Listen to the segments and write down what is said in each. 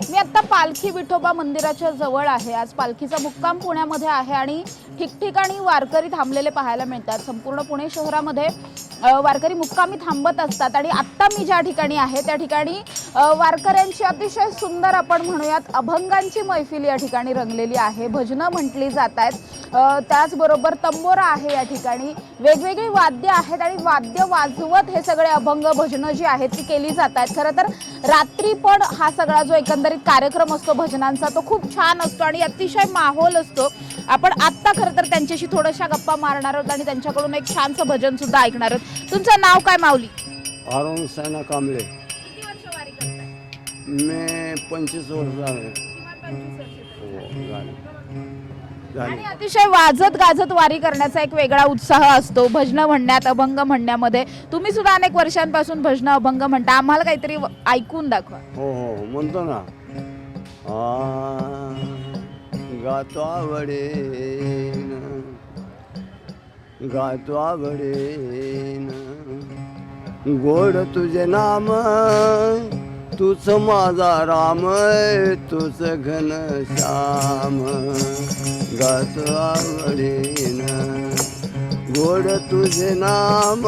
मी आता पालखी विठोबा मंदिराच्या जवळ आहे। आज पालखीचा मुक्काम पुण्यामध्ये आहे आणि ठिकठिकाणी वारकरी थांबलेले पाहायला मिळतात। संपूर्ण पुणे शहरामध्ये वारकरी मुक्कामी थांबत असतात आणि आता मी ज्या ठिकाणी आहे त्या ठिकाणी वारकऱ्यांची अतिशय सुंदर आपण म्हणूयात अभंगांची मैफिल या ठिकाणी रंगलेली आहे। भजनं म्हटली जात आहेत, त्याचबरोबर तंबोरा आहे। या ठिकाणी वेगवेगळी वाद्य आहेत आणि वाद्य वाजवत हे सगळे अभंग भजनं जी आहेत ती केली जातात। खरं तर रात्री पण हा सगळा जो एकंदरीत कार्यक्रम असतो भजनांचा तो खूप छान असतो आणि अतिशय माहोल असतो। आपण आत्ता खरं तर त्यांच्याशी थोड्याशा गप्पा मारणार आहोत आणि त्यांच्याकडून एक छानसं भजन सुद्धा ऐकणार आहोत। तुमचं नाव काय माऊली? अरुण सैना कांबळे। किती वर्ष वारी करताय? मी 25 वर्ष झाले. किमान 25 वर्ष हो, झाले. आणि अतिशय वाजत गाजत वारी करण्याचा एक वेगळा उत्साह असतो भजनं म्हणण्यात, अभंग म्हणण्यामध्ये। तुम्ही सुद्धा अनेक वर्षांपासून भजनं अभंग म्हणता, आम्हाला काहीतरी ऐकून दाखवा। हो हो म्हणतो ना. गातो आवडेन, गातो आवडेन, गोड तुझे नाम, तूच माझा राम, तूच घन श्याम. गातो आवडेन, गोड तुझे नाम,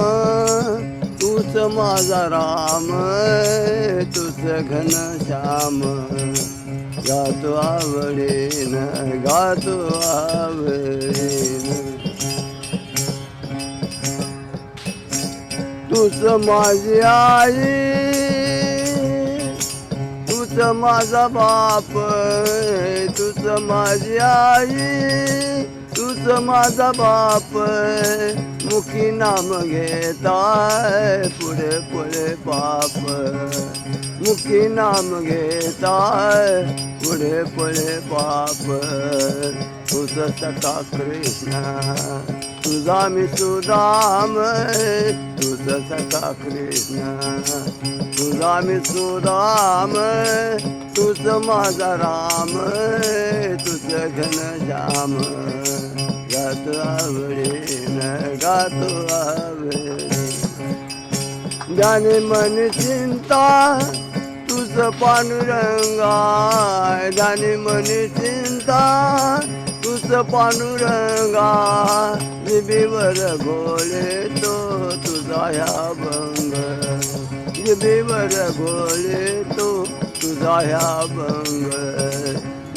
तूच माझा राम, तूच घन श्याम. गातो आवडेन, गातो आवडेन, तूच माझी आई, तूच माझा बाप, तूच माझी आई, तूच माझा बाप. मुखी नाम घेताय पुढे पुढे पाप, मुखी नाम घेताय पुढे पुढे पाप. तुझ सखा कृष्ण, तुझा मी सुदाम, तुझ सखा कृष्ण, तुझा मी सुदाम, तुझ माझा राम, तुझ घन श्याम. गातो आवडेन, गातो आवडेन, ज्ञानी मन चिंता, तुझ पांडुरंगा. ज्ञानी मन चिंता, तुझ पांडुरंगा. जिभेवर बोले तो तुझा ह्या भंग, जिभेवर बोले तो तुझा ह्या भंग.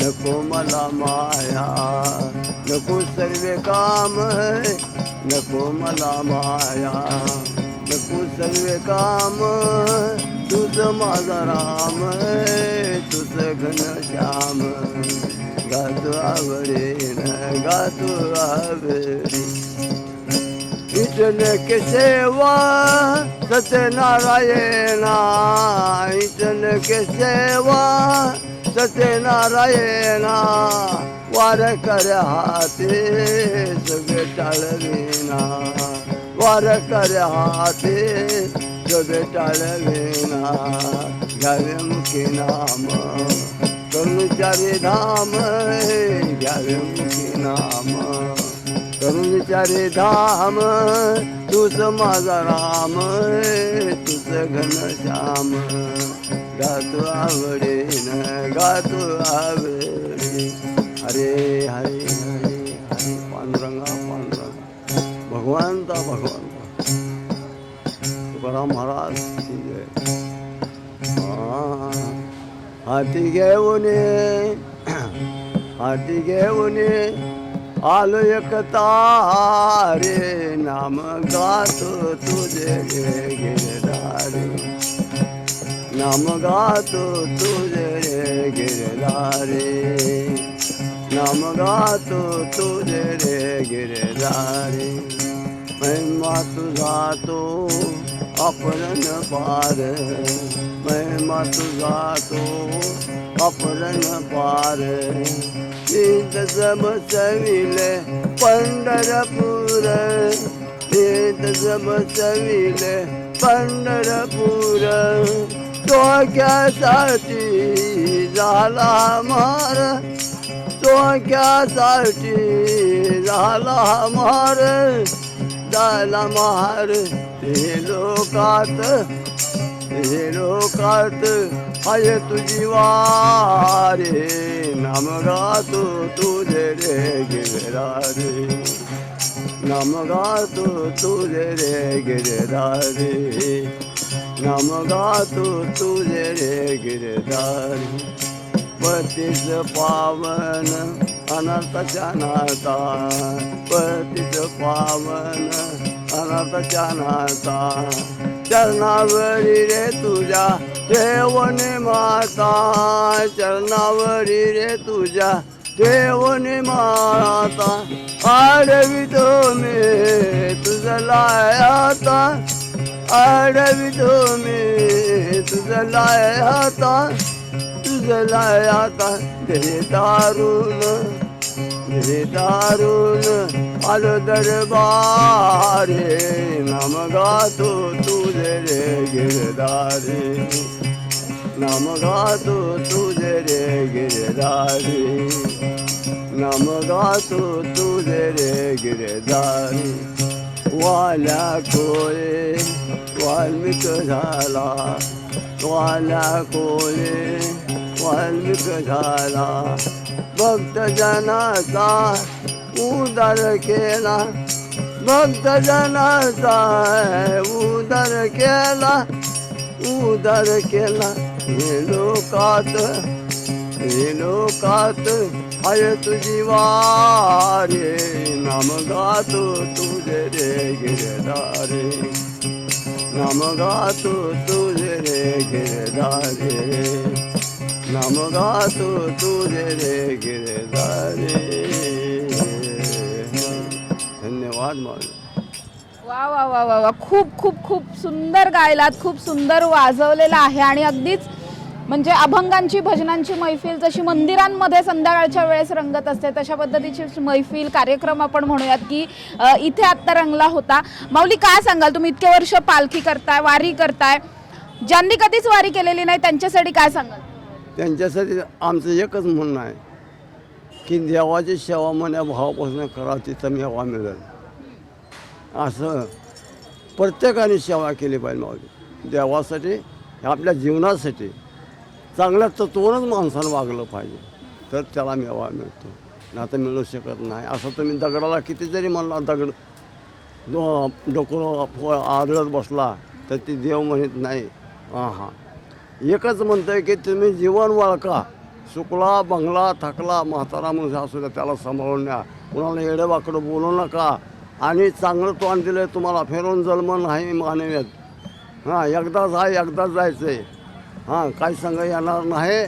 नको मला माया, नको सर्व काम, नको मला माया, नको सर्व काम. तुझ माझा राम, तुझ घन श्याम. गातो आवडेन, गातो आवडेन, विठ्ठल के सेवा सत्यनारायणा. विठ्ठल के सेवा सत्यनारायणा. वार कर हाते सगळे टाळविना, वार कर हाते सगळे टाळविना. घ्यावे मुखी नाम, करून चारी धाम, घ्यावे मुखी नाम, करून चारी धाम. तूच माझा राम, तुझ घन श्याम. गातो आवडेन, गातो आवडेन. हरे हरे हरे हरे पांडुरंगा पांडुरंगा, भगवंता भगवंता. तुकाराम महाराज की जय. हाती घेऊन, हाती घेऊन आलो एकता रे. नाम गातो तुझे गिरधारी, नाम गातो तुझे गिरधारी, नाम गातो तुझे गिरधारी. महिमा तुझा तो अपरण पार, महिमा तुझा तो अपरण पार. तीर्थ सब सविले पंढरपूर, तीर्थ सब सविले पंढरपूर. डोक्यासाठी झाला मार, डोक्यासाठी झाला मार. झाला मार हे लोकात, हे लोकात हाय तुझी वारे नाम गातो तुझे रे गिरधारी नाम गातो तुझे रे गिरधारी नाम गातो तुझे रे गिरधारी पतीच पावन अनंतच्या नाता पतीच पावन अनंतच्या नाता चरणावरी रे तुझ्या ठेवणे माता चरणावरी रे तुझ्या ठेवणे माता आडवितो मी तुझं लायाता आडवितो मी तुझं लायाता तुझं लायाता घरी दारून आलो दरबारे नाम गातो तुझे रे गिरधारी नाम गातो तुझे रे गिरधारी नाम गातो तुझे रे गिरधारी वाल्या कोळे वाल्मिक झाला वाल्या कोळे वाल्मिक झाला भक्त जनाचा उदार केला भक्त जनाचा उदार केला हे लोकात हाय तुझी वारे नाम गातो तुझे रे गिरधारी नाम गातो तुझे रे गिरधारी नाम गातो तुझे रे गिरधारी धन्यवाद माऊली वा वा वा वा वा खूप खूप खूप सुंदर गायलात खूप सुंदर वाजवलेलं आहे आणि अगदीच म्हणजे अभंगांची भजनांची मैफिल जशी मंदिरांमध्ये संध्याकाळच्या वेळेस रंगत असते तशा पद्धतीची मैफिल कार्यक्रम आपण म्हणूयात की इथे आत्ता रंगला होता. माऊली काय सांगाल तुम्ही इतके वर्ष पालखी करताय वारी करताय ज्यांनी कधीच वारी केलेली नाही त्यांच्यासाठी काय सांगाल? त्यांच्यासाठी आमचं एकच म्हणणं आहे की देवाची सेवा मना भावापासून करा तिथं मेवा मिळेल असं प्रत्येकाने सेवा केली पाहिजे माऊली देवासाठी आपल्या जीवनासाठी चांगल्या तत्वानंच माणसानं वागलं पाहिजे तर त्याला मेवा मिळतो नाही तर मिळू शकत नाही. असं तुम्ही दगडाला किती जरी म्हणला दगड डोकं आदळत बसला तर ती देव म्हणत नाही. हां एकच म्हणतं आहे की तुम्ही जीवन वळका सुकला बंगला थकला म्हातारा म्हणून असू द्या त्याला सांभाळून न्या कुणाला येडं वाकडं बोलू नका आणि चांगलं तोंड दिलं तुम्हाला फेरून जन्म नाही मानव्यात हां एकदाच आहे एकदाच जायचं आहे हां काही सांगा येणार नाही.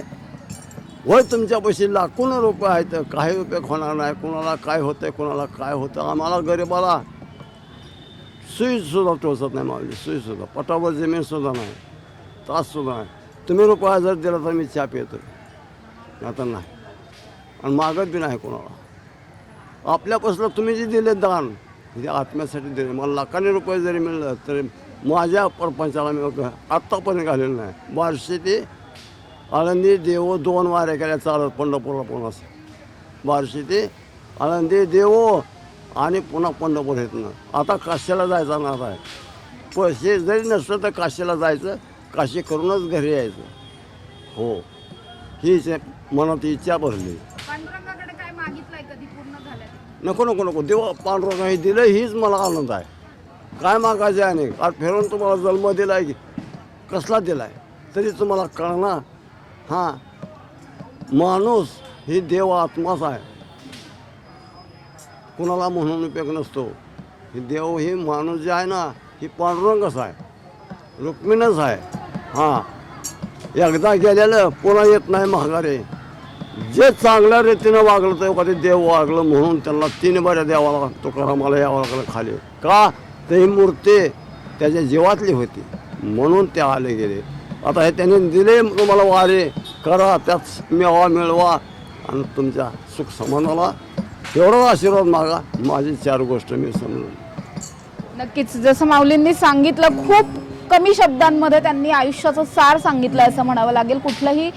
होय तुमच्यापाशी लाखोन रुपये आहेत काही उपयोग होणार नाही. कुणाला काय होतं कुणाला काय होतं आम्हाला गरिबाला सुईसुद्धा टोचत नाही मावली सुईसुद्धा पटावर जमीनसुद्धा नाही ताससुद्धा नाही. तुम्ही रुपया जर दिला तर मी चहा पितो आता नाही आणि मागत बी नाही कोणाला. आपल्यापासून तुम्ही जे दिले दान ते आत्म्यासाठी दिले मला लाखांनी रुपये जरी मिळलं तरी माझ्या परपंचाला मी आत्तापर्यंत घालेलं नाही. बार्शी ते आळंदी देवो 2 वाऱ्या केल्या चालत पंढरपूरला पुन्हा बार्शी ते आळंदी देवो आणि पुन्हा पंढरपूर येतनं. आता काशीला जायचा नाद आहे. पैसे जरी नसलं तर काशीला जायचं काशी करूनच घरी यायचं. हो हीच मनात इच्छा भरली. पांडुरंगाकडे काय मागितलंय कधी पूर्ण झालं? नको नको नको देवा पांडुरंग हे दिलं हीच मला आनंद आहे. काय मागायचं आहे नाही आज फिरून तुम्हाला जन्म दिला आहे की कसला दिला आहे तरी तुम्हाला कळणार. हां माणूस ही देव आत्माच आहे कुणाला म्हणून उपयोग नसतो. ही देव ही माणूस जे आहे ना ही पांडुरंगच आहे रुक्मिणच आहे. हां एकदा गेलेलं पुन्हा येत नाही माघारे. जे चांगल्या रीतीनं वागलं तर कधी देव वागलं म्हणून त्यांना 3 बऱ्या देवाला तुकारामाला यावं लागलं खाली. का तर ही मूर्ती त्याच्या जीवातली होती म्हणून ते आले गेले. आता हे त्यांनी दिले तुम्हाला वारे करा त्यात मेवा मिळवा आणि तुमच्या सुख समाधानाला एवढा आशीर्वाद मागा. माझी 4 गोष्ट मी समजून नक्कीच जसं माऊलींनी सांगितलं खूप कमी शब्दांमध्ये त्यांनी आयुष्याचं सार सांगितलं असं म्हणावं लागेल. कुठलंही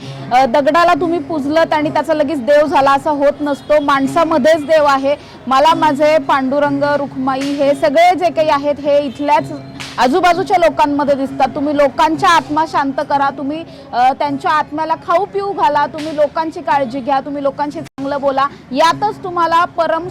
दगडाला तुम्ही पुजलत आणि त्याचा लगेच देव झाला असं होत नसतो. माणसामध्येच देव आहे. मला माझे पांडुरंग रुखमाई हे सगळे जे काही आहेत हे इथल्याच आजूबाजूच्या लोकांमध्ये दिसतात। तुम्ही लोकांच्या आत्मा शांत करा, तुम्ही त्यांच्या आत्म्याला खाऊ पिऊ घाला, तुम्ही लोकांची काळजी घ्या, तुम्ही लोकांशी चांगलं बोला, यातच तुम्हाला परम